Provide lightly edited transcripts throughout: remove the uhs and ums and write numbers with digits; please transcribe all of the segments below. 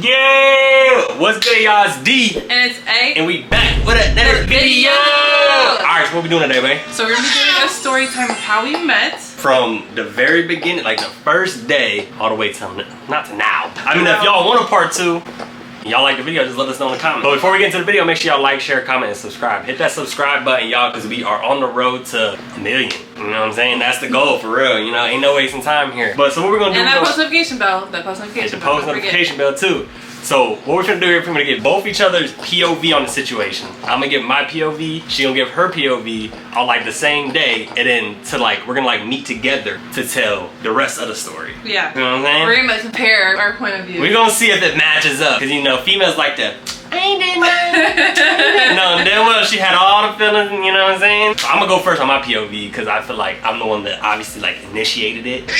Yeah! What's good, y'all? It's D. And it's A. And we back with another video! Alright, so what we doing today, man? So we're gonna be doing a story time of how we met. From the very beginning, like the first day, all the way to, not to now. I mean, if y'all want a part 2, y'all like the video, just let us know in the comments. But before we get into the video, make sure y'all like, share, comment, and subscribe. Hit that subscribe button, y'all, because we are on the road to 1 million. You know what I'm saying? That's the goal, for real. You know, ain't no wasting time here. But so what we're gonna do? And that post notification bell. That post notification bell. And the post notification bell too. So what we're gonna do here, we're gonna get both each other's POV on the situation. I'm gonna give my POV, she gonna give her POV on like the same day, and then to like we're gonna like meet together to tell the rest of the story. Yeah. You know what I'm saying? We're gonna like compare our point of view. We're gonna see if it matches up, cause you know females like to. I ain't did nothing. No, damn well she had all the feelings, you know what I'm saying? So I'm gonna go first on my POV because I feel like I'm the one that obviously like initiated it.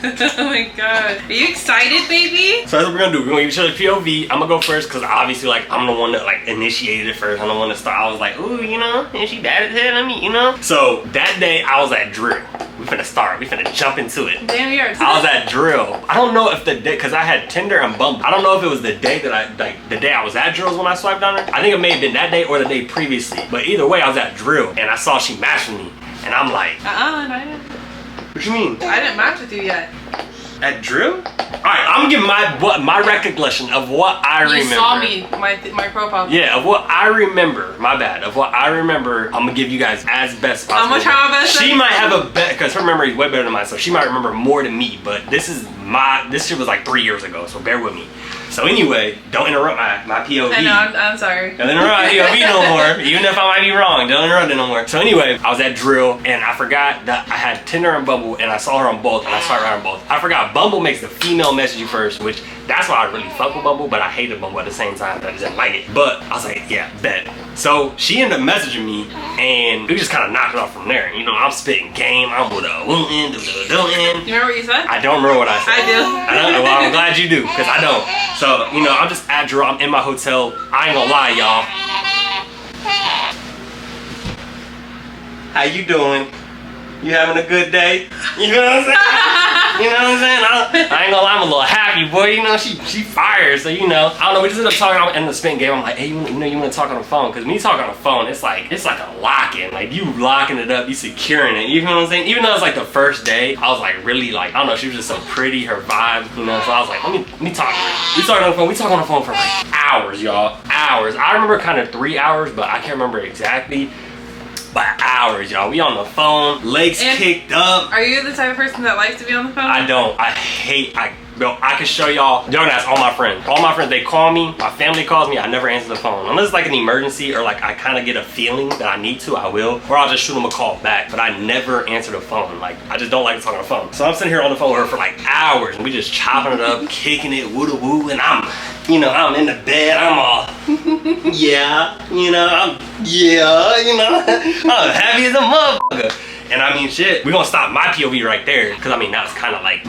Oh my god. Are you excited, baby? So that's what we're gonna do. We're gonna give each other POV. I'm gonna go first because obviously like I'm the one that like initiated it first. I'm the one that started. I was like, ooh, you know, is she bad as hell? I mean, you know? So that day I was at drill. We finna start. We finna jump into it. Damn, we are. I was at drill. I don't know if the day, cause I had Tinder and Bumble. I don't know if it was the day that the day I was at drills when I swiped on her. I think it may have been that day or the day previously. But either way, I was at drill and I saw she matched with me. And I'm like, no, I didn't. What you mean? I didn't match with you yet. At drill? Alright, I'm gonna give my recollection of what I remember. You saw me, my profile. Yeah, of what I remember. My bad. Of what I remember, I'm gonna give you guys as best possible. I'm gonna try my best. She might have a bet because her memory is way better than mine, so she might remember more than me. But this shit was like 3 years ago, so bear with me. So anyway, don't interrupt my POV. I know, I'm sorry. Don't interrupt my POV no more, even if I might be wrong. Don't interrupt it no more. So anyway, I was at drill and I forgot that I had Tinder and Bumble and I saw her on both and I swiped her on both. I forgot Bumble makes the female message you first, which that's why I really fuck with Bumble, but I hated Bumble at the same time. I just didn't like it. But I was like, yeah, bet. So she ended up messaging me and we just kind of knocked it off from there. You know, I'm spitting game. I'm with a woo end, do end. You remember what you said? I don't remember what I said. I do. I don't. Well, I'm glad you do, because I don't. So, you know, I'm just at drill. I'm in my hotel. I ain't gonna lie, y'all. How you doing? You having a good day? You know what I'm saying? You know what I'm saying? I ain't gonna lie, I'm a little happy, boy. You know, she fires, so you know. I don't know, we just ended up talking in the spin game. I'm like, hey, you know, you wanna talk on the phone? Because when you talk on the phone, it's like a lock-in. Like, you locking it up, you securing it. You know what I'm saying? Even though it's like the first day, I was like really like, I don't know, she was just so pretty, her vibe, you know? So I was like, let me talk to her. We talked on the phone, we talked on the phone for like hours, y'all. Hours. I remember kind of 3 hours, but I can't remember exactly. By hours, y'all. We on the phone, legs kicked up. Are you the type of person that likes to be on the phone? I don't. Bro, I can show y'all. Y'all can ask all my friends. All my friends, they call me. My family calls me. I never answer the phone. Unless it's like an emergency or like I kind of get a feeling that I need to, I will. Or I'll just shoot them a call back. But I never answer the phone. Like, I just don't like to talk on the phone. So I'm sitting here on the phone with her for like hours. And we just chopping it up, kicking it, woo-da-woo. And I'm in the bed. I'm all, yeah. You know, I'm happy as a motherfucker. And I mean, shit, we're gonna stop my POV right there. Cause I mean, that was kind of like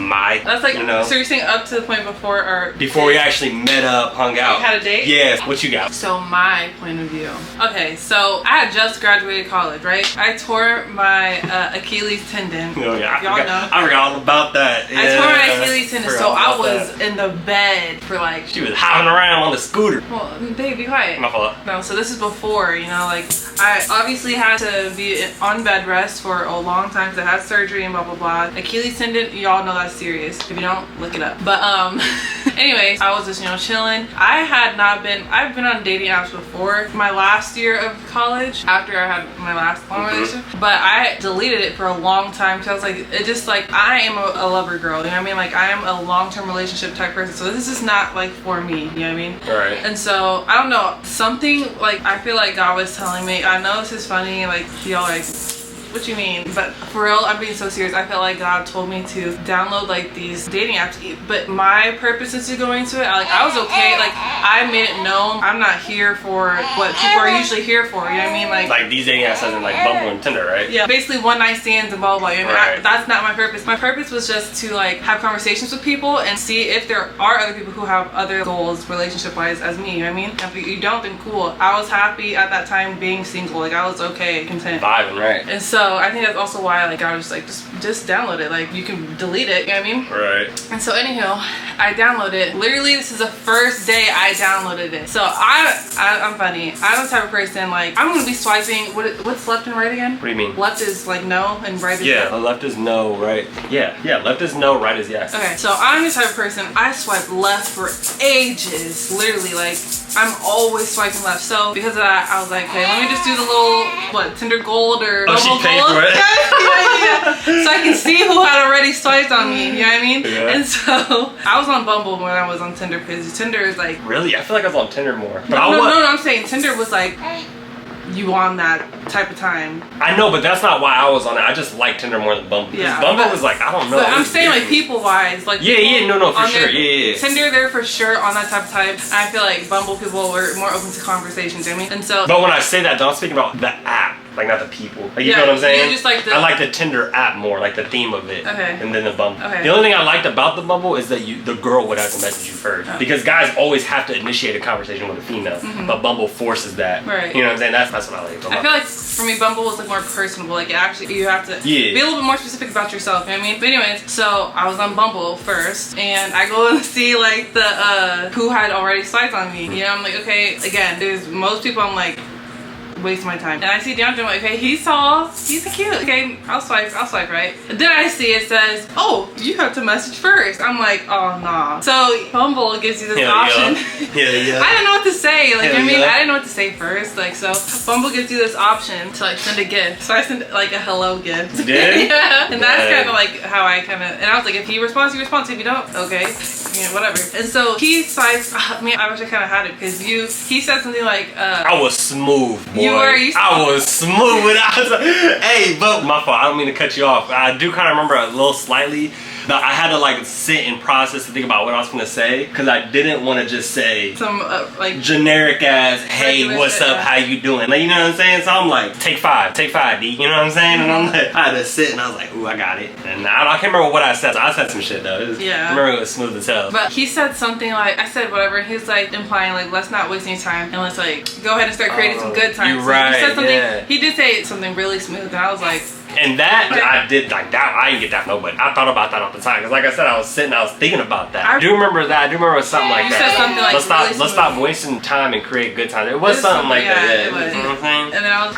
that's like, you know. So you're saying up to the point before we actually met up, hung out. You had a date? Yes, what you got? So my point of view. Okay, so I had just graduated college, right? I tore my Achilles tendon. Oh yeah, Y'all know. I forgot all about that. I tore my Achilles tendon, so I was in the bed for like... She was hopping around on the scooter. Well, babe, be quiet. My fault. No, so this is before, you know, like, I obviously had to be on bed rest for a long time because I had surgery and blah, blah, blah. Achilles tendon, y'all know that's serious. If you don't, look it up. But, anyways, I was just, you know, chilling. I've been on dating apps before my last year of college, after I had my last long relationship, but I deleted it for a long time because I was like, it just like, I am a lover girl, you know what I mean? Like, I am a long-term relationship type person, so this is not like for me, you know what I mean? Right. And so, I don't know, something like, I feel like God was telling me, I know this is funny, like, y'all like, what you mean? But for real, I'm being so serious. I felt like God told me to download like these dating apps, but my purpose into going to it, I was okay. Like, I made it known I'm not here for what people are usually here for. You know what I mean? Like these dating apps as in like Bumble and Tinder, right? Yeah, basically one night stands and blah blah. And right. That's not my purpose. My purpose was just to like have conversations with people and see if there are other people who have other goals relationship wise as me. You know what I mean? If you don't, then cool. I was happy at that time being single. Like, I was okay, content, vibing, right? And so So I think that's also why like I was like just download it. Like you can delete it, you know what I mean? Right. And so anyhow, I downloaded it. Literally this is the first day I downloaded it. So I'm funny. I'm the type of person like I'm gonna be swiping. What's left and right again? What do you mean? Left is like no and right is yeah. yes. Left is no, right? Yeah. Left is no, right is yes. Okay, so I'm the type of person I swipe left for ages. Literally, like I'm always swiping left. So because of that, I was like, okay, let me just do the little Tinder Gold or she paid Gold. for it. yeah. So I can see who had already swiped on me. You know what I mean? Yeah. And so I was on Bumble when I was on Tinder because Tinder is like. Really? I feel like I was on Tinder more. But No, I'm saying Tinder was like you on that type of time. I know, but that's not why I was on it. I just like Tinder more than Bumble. Yeah, Bumble was like, I don't know. But I'm saying like people wise, like no, for sure. Yeah. Tinder, they're for sure on that type of type. And I feel like Bumble people were more open to conversations. You know what I mean? And so. But when I say that, I'm speaking about the app. Like not the people. Like you yeah, know what I'm saying? Just like I like the Tinder app more, like the theme of it. Okay. And then the Bumble. Okay. The only thing I liked about the Bumble is that the girl would have to message you first. Oh. Because guys always have to initiate a conversation with a female. Mm-hmm. But Bumble forces that. Right. You know what I'm saying? That's what I like. I feel like for me Bumble was like more personable. Like actually you have to be a little bit more specific about yourself, you know what I mean? But anyways, so I was on Bumble first and I go and see like the who had already swiped on me. You know, I'm like, okay, again, there's most people I'm like waste my time. And I see DeAndre, I'm like, okay, he's tall, he's cute. Okay, I'll swipe, right? And then I see it says, oh, you have to message first. I'm like, oh, nah. So Bumble gives you this option. Yeah. I didn't know what to say. Like, I mean, yeah. I didn't know what to say first. Like, so Bumble gives you this option to like send a gift. So I sent like a hello gift. You did? Yeah. And that's kind of like how I kind of, and I was like, if he responds, he responds. If you don't, okay. You know, whatever. And so he swipes, I wish I kind of had it because he said something like, I was smooth, boy. I was smooth. Hey, but my fault. I don't mean to cut you off. I do kind of remember a little slightly. But I had to like sit and process and think about what I was gonna say because I didn't want to just say some like generic as, "Hey, what's up? How you doing?" Like, you know what I'm saying? So I'm like, take five, D." You know what I'm saying? And I'm like, I had to sit and I was like, "Ooh, I got it." And I can't remember what I said. So I said some shit though. I remember it was smooth as hell. But he said something like, I said whatever. He's like implying like, let's not waste any time and let's like go ahead and start creating some good times. You're right. He said something. He did say something really smooth, and I was like. And that, I did, like that, I didn't get that from nobody. I thought about that all the time. Because like I said, I was thinking about that. I do remember that. I do remember something like you that. Said something like let's stop wasting time and create good times. It was something like that, yeah. It was. You know what I'm saying? And then I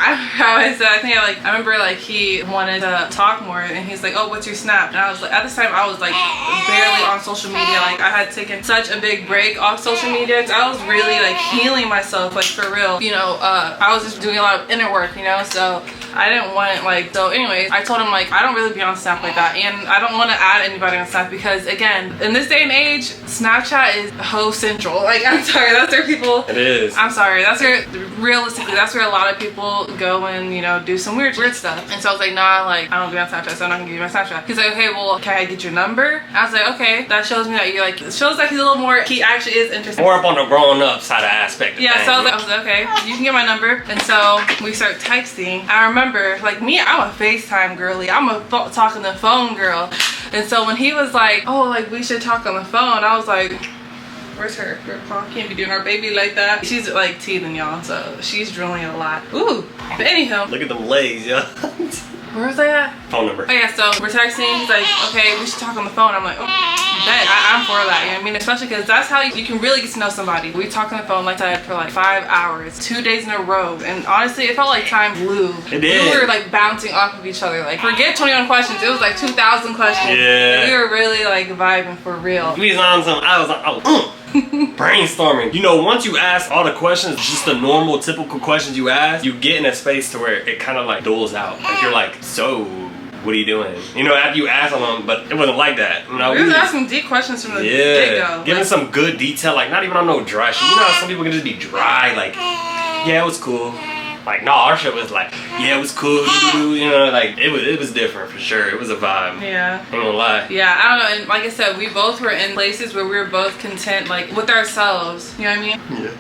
remember like he wanted to talk more and he's like, oh, what's your Snap? And I was like, at this time I was like barely on social media. Like I had taken such a big break off social media. I was really like healing myself, like for real. You know, I was just doing a lot of inner work, you know, so I didn't want like, so anyways, I told him like, I don't really be on Snap like that. And I don't want to add anybody on Snap because again, in this day and age, Snapchat is hoe central. Like, I'm sorry, that's where people. It is. I'm sorry, that's where, realistically, that's where a lot of people go and, you know, do some weird stuff. And so I was like, nah, like, I don't be on Snapchat, so I'm not gonna give you my Snapchat. He's like, okay, well, can I get your number? I was like, okay, that shows me that you're like, it shows like he's a little more, he actually is interested. More up on the growing up side of aspect. Yeah, so I was like, okay, you can get my number. And so we start texting. I remember, like me, I'm a FaceTime girly. I'm a talk on the phone girl. And so when he was like, oh, like we should talk on the phone, I was like, where's her? Grandpa can't be doing our baby like that. She's like teething, y'all, so she's drooling a lot. Ooh. But anyhow. Look at them legs, y'all. Where was I at? Phone number. Oh yeah, so we're texting. He's like, okay, we should talk on the phone. I'm like, oh, bet. I'm for that. You know what I mean? Especially because that's how you can really get to know somebody. We talked on the phone, like I said, for like 5 hours, 2 days in a row. And honestly, it felt like time flew. It did. We were like bouncing off of each other. Like, forget 21 questions. It was like 2,000 questions. Yeah. And we were really like vibing for real. We was on some, I was like, brainstorming. You know, once you ask all the questions, just the normal, typical questions you ask, you get in a space to where it kind of like duels out. Like you're like, so what are you doing? You know, after you ask them, but it wasn't like that. You know, we was asking deep questions from the get-go. Giving some good detail, like not even on no dry shit. You know how some people can just be dry, like, yeah, it was cool. Like, no, our shit was like, yeah, it was cool, you know, like, it was different for sure. It was a vibe. Yeah. Ain't gonna lie. Yeah, I don't know, and like I said, we both were in places where we were both content, like, with ourselves, you know what I mean? Yeah.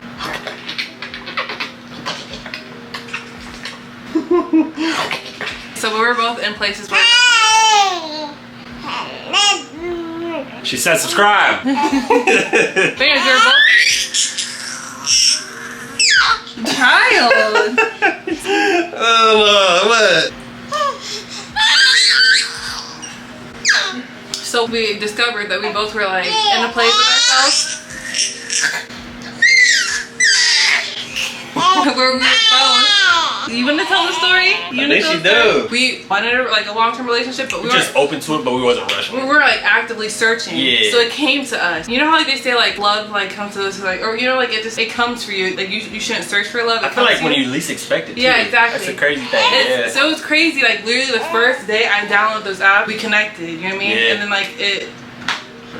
So we were both in places where... She said subscribe. Anyways, we were both... Child! Oh, what? So we discovered that we both were like in a place with ourselves. Where we were both. You want to tell the story? I think she do. We wanted like a long-term relationship, but we were just open to it, but we wasn't rushing. We were like actively searching. Yeah. So it came to us. You know how like they say like love like comes to those who like, or you know like it comes for you. Like you shouldn't search for love. I feel like when you least expect it. Yeah, exactly. That's a crazy thing. So it was crazy. Like literally the first day I downloaded those apps, we connected. You know what I mean? Yeah. And then like it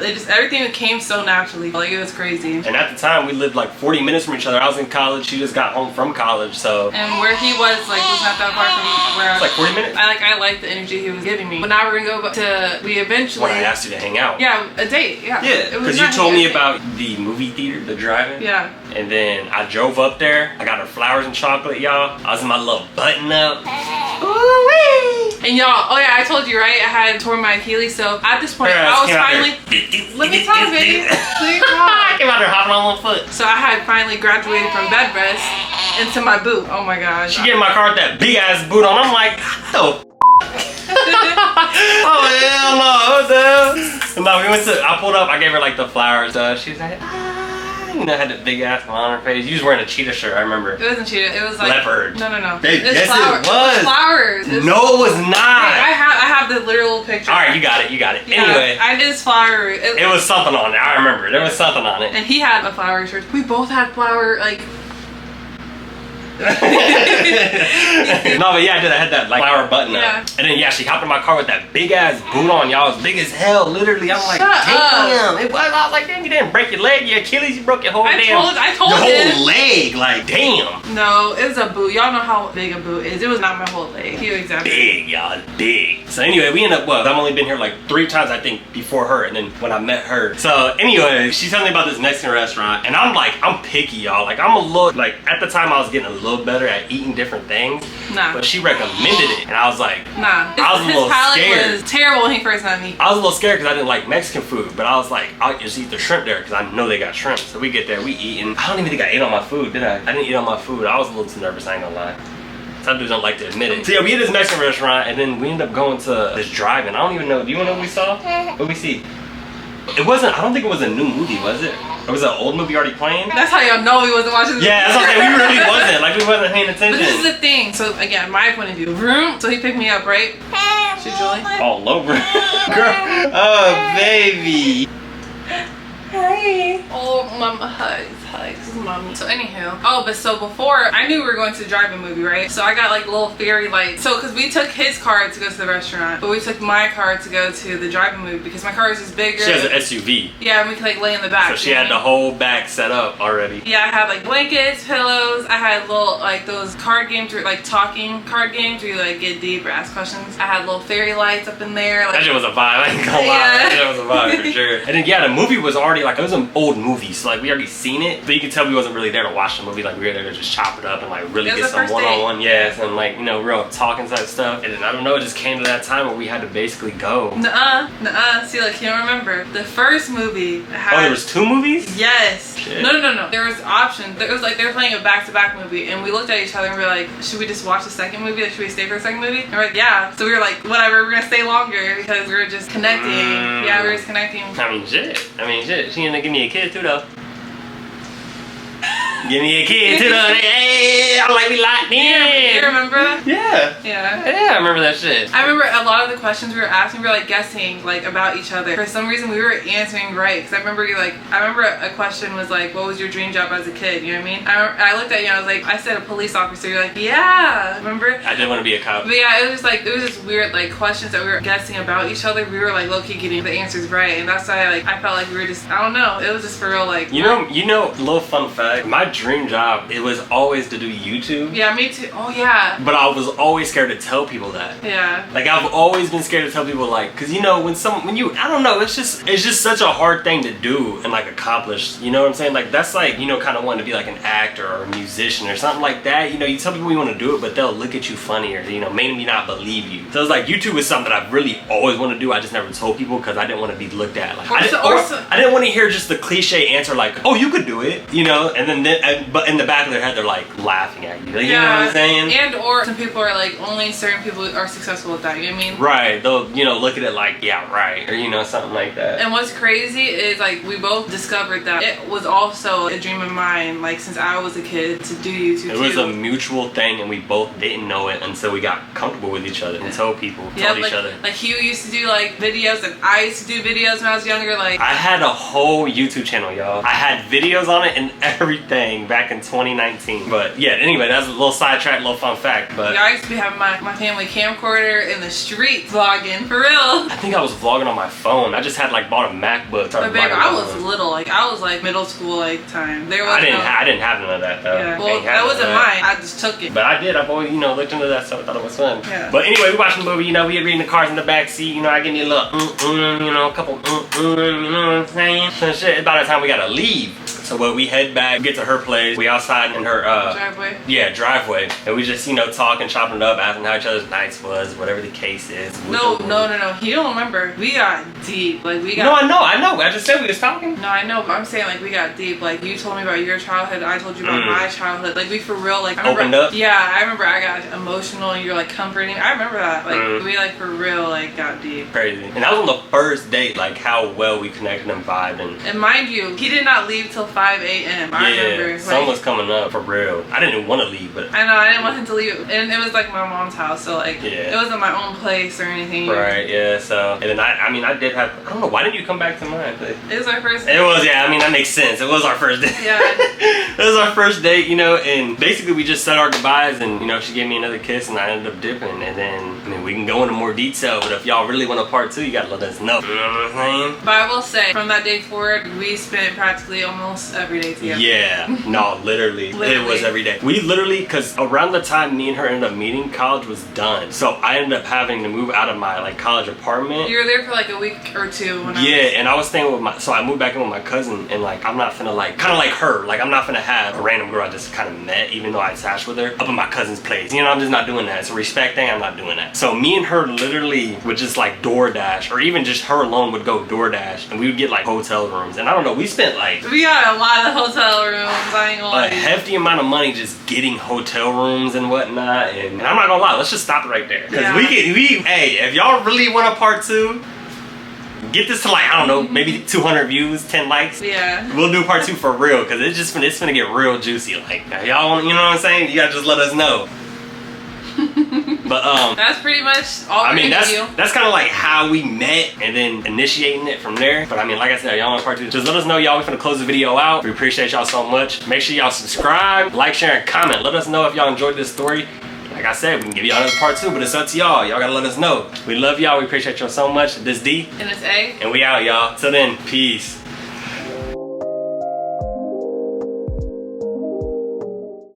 just everything came so naturally. Like it was crazy. And at the time we lived like 40 minutes from each other. I was in college. She just got home from college, so. And where he was like was not that far from where I was. Like 40 minutes. I liked the energy he was giving me. But now we're gonna go to we eventually. When I asked you to hang out. Yeah, a date. Yeah. Yeah, because you told me about the movie theater, the drive-in. Yeah. And then I drove up there. I got her flowers and chocolate, y'all. I was in my little button up. Ooh-wee. And y'all, oh yeah, I told you, right? I had torn my Achilles, so at this point, I was finally. Let me talk, baby. I came out there hopping on one foot. So I had finally graduated from bed rest into my boot. Oh my gosh. She get in my car with that big ass boot on. I'm like, oh. Oh hell no! What the hell? No, we went to. I pulled up. I gave her like the flowers. She's like, you know, had the big ass smile on her face. You was wearing a cheetah shirt. I remember. It wasn't cheetah. It was like leopard. No. Yes, flowers. it was. Flowers. No, it was not. I have the literal picture. All right, you got it. Yeah, Anyway, I did his flower. it was something on it. I remember. There was something on it. And he had a flower shirt. We both had flower like. No, but yeah, I did. I had that like flower button up. And then she hopped in my car with that big ass boot on, y'all. It was big as hell, literally. I'm like, damn. It was. I was like, damn, you didn't break your leg, your Achilles, you broke your whole I told your him. whole leg. Like, damn. No, it was a boot. Y'all know how big a boot is. It was not my whole leg. He exactly. Big, y'all, big. So anyway, we ended up. Well, I've only been here like 3 times, I think, before her, and then when I met her. So anyway, she told me about this Mexican restaurant, and I'm like, I'm picky, y'all. Like, I'm a little like at the time I was getting a little better at eating different things. Nah. But she recommended it, and I was like, nah. I was a little scared. His palate was terrible when he first met me. I was a little scared because I didn't like Mexican food, but I was like, I'll just eat the shrimp there because I know they got shrimp. So we get there, we eat, and I don't even think I ate on my food, did I? I didn't eat on my food. I was a little too nervous, I ain't gonna lie. Some dudes don't like to admit it. So yeah, we hit this Mexican restaurant, and then we ended up going to this drive-in. I don't even know. Do you want to know what we saw? What we see? It wasn't. I don't think it was a new movie, was it? It was an old movie already playing. That's how y'all know we wasn't watching this. Yeah, that's what I'm saying. We really wasn't. Like, we wasn't paying attention. But this is the thing. So again, my point of view. So he picked me up, right? She Julie. All over. Girl. Oh, baby. Hi. Oh, mama hugs. This is mommy. So anywho, but so before I knew we were going to the drive-in movie, right? So I got like little fairy lights. So because we took his card to go to the restaurant, but we took my card to go to the drive-in movie because my car is just bigger. She has an SUV. Yeah, and we could like lay in the back. So she had the whole back set up already. Yeah, I had like blankets, pillows. I had little like those card games where like talking card games where you like get deep or ask questions. I had little fairy lights up in there. Like, that shit was a vibe. I ain't gonna lie. That was a vibe for sure. And then the movie was already like, it was an old movie, so like we already seen it, but you could tell we wasn't really there to watch the movie. Like we were there to just chop it up and like really get some one-on-one, and like, you know, real talking type stuff. And then I don't know, it just came to that time where we had to basically go. Nuh-uh. See, like, you don't remember the first movie had, there was 2 movies? Yes. Shit. No. There was options. It was like they were playing a back-to-back movie, and we looked at each other and we were like, should we just watch the second movie? Like, should we stay for the second movie? And we're like, yeah. So we were like, whatever, we're gonna stay longer because we were just connecting. Yeah, we were just connecting. I mean, shit. She ended up giving me a kid too, though. Give me a kid too, though. Hey, I like me locked in. You remember that? Yeah. I remember that shit. I remember a lot of the questions we were asking, we were like guessing like about each other. For some reason, we were answering right. Cause I remember a question was like, "What was your dream job as a kid?" You know what I mean? I looked at you and I was like, I said a police officer. You're like, yeah. Remember? I did want to be a cop. But yeah, it was just weird like questions that we were guessing about each other. We were like low key getting the answers right, and that's why I felt like we were just, I don't know. It was just for real like. You know, little fun fact. My dream job, it was always to do YouTube. Yeah, me too. Oh yeah. But I was always scared to tell people that. Yeah. Like I've always been scared to tell people, like, cause you know when I don't know, it's just such a hard thing to do and like accomplish. You know what I'm saying? Like that's like, you know, kind of wanting to be like an actor or a musician or something like that. You know, you tell people you want to do it, but they'll look at you funny or, you know, maybe not believe you. So it's like YouTube is something that I really always want to do. I just never told people because I didn't want to be looked at. Like I didn't want to hear just the cliche answer like, oh, you could do it, you know, and then but in the back of their head, they're like laughing at you. Like, you know what I'm saying? And or some people are like, only certain people are successful with that. You know what I mean? Right. They'll, you know, look at it like, yeah, right, or you know, something like that. And what's crazy is like we both discovered that it was also a dream of mine, like since I was a kid, to do YouTube. It was a mutual thing, and we both didn't know it until we got comfortable with each other and told people, told each other. Like Hugh used to do like videos, and I used to do videos when I was younger. Like I had a whole YouTube channel, y'all. I had videos on it and everything back in 2019. But yeah, anyway, that's a little sidetrack, little fun fact. But yeah, I used to be having my family camcorder in the street vlogging for real. I think I was vlogging on my phone. I just had like bought a MacBook. But babe, I was little, like I was like middle school like time. There was I didn't have none of that though. Yeah. Well, that wasn't mine. I just took it. But I did. I've always, you know, looked into that stuff. I thought it was fun. Yeah. But anyway, we watched the movie. You know, we had reading the cards in the back seat. You know, I give me a little, you know, a couple, you know what I'm saying? So shit. About the time we gotta leave. So when we head back, get to her place, we outside in her driveway. Yeah, driveway, and we just, you know, talking, chopping it up, asking how each other's nights was, whatever the case is. No. You don't remember. We got deep. Like we got. No, I know. I just said we was talking. No, I know, but I'm saying like we got deep. Like you told me about your childhood, I told you about my childhood. Like we for real, like I remember, opened up. Yeah, I remember I got emotional and you're like comforting. I remember that. Like we like for real like got deep. Crazy. And that was on the first date, like how well we connected and vibed. And mind you, he did not leave till 5 a.m. I remember. Sun was coming up for real. I didn't even want to leave, but I know I didn't want him to leave, and it was like my mom's house, so like it wasn't my own place or anything. Right. Yeah. So and then I mean I did have, I don't know, why didn't you come back to mine? It was our first date. It was, yeah. I mean that makes sense. It was our first date. Yeah. It was our first date, you know, and basically we just said our goodbyes, and you know she gave me another kiss, and I ended up dipping, and then I mean we can go into more detail, but if y'all really want a part 2, you gotta let us know. You know what I'm saying? But I will say, from that day forward, we spent practically almost every day together. Yeah, no, literally. It was every day. We literally, because around the time me and her ended up meeting, college was done. So I ended up having to move out of my like college apartment. You were there for like a week or two. When and I was staying with so I moved back in with my cousin, and like I'm not finna like, kind of like her, like I'm not finna have a random girl I just kind of met, even though I attached with her, up in my cousin's place. You know, I'm just not doing that. It's a respect thing, I'm not doing that. So me and her literally would just like DoorDash, or even just her alone would go DoorDash, and we would get like hotel rooms. And I don't know, we spent like, we got a lot of hotel rooms. I ain't gonna lie. A hefty amount of money just getting hotel rooms and whatnot. And I'm not gonna lie, let's just stop it right there. Because hey, if y'all really want a part 2, get this to like, I don't know, maybe 200 views, 10 likes. Yeah. We'll do part 2 for real, because it's gonna get real juicy. Like, y'all want, you know what I'm saying? You gotta just let us know. But that's pretty much all. I mean, that's kind of like how we met, and then initiating it from there. But I mean, like I said, y'all want part 2, just let us know, y'all. We're gonna close the video out. We appreciate y'all so much. Make sure y'all subscribe, like, share, and comment. Let us know if y'all enjoyed this story. Like I said, we can give y'all another part 2, but it's up to y'all. Y'all gotta let us know. We love y'all. We appreciate y'all so much. This D. And it's A. And we out, y'all. Till then, peace.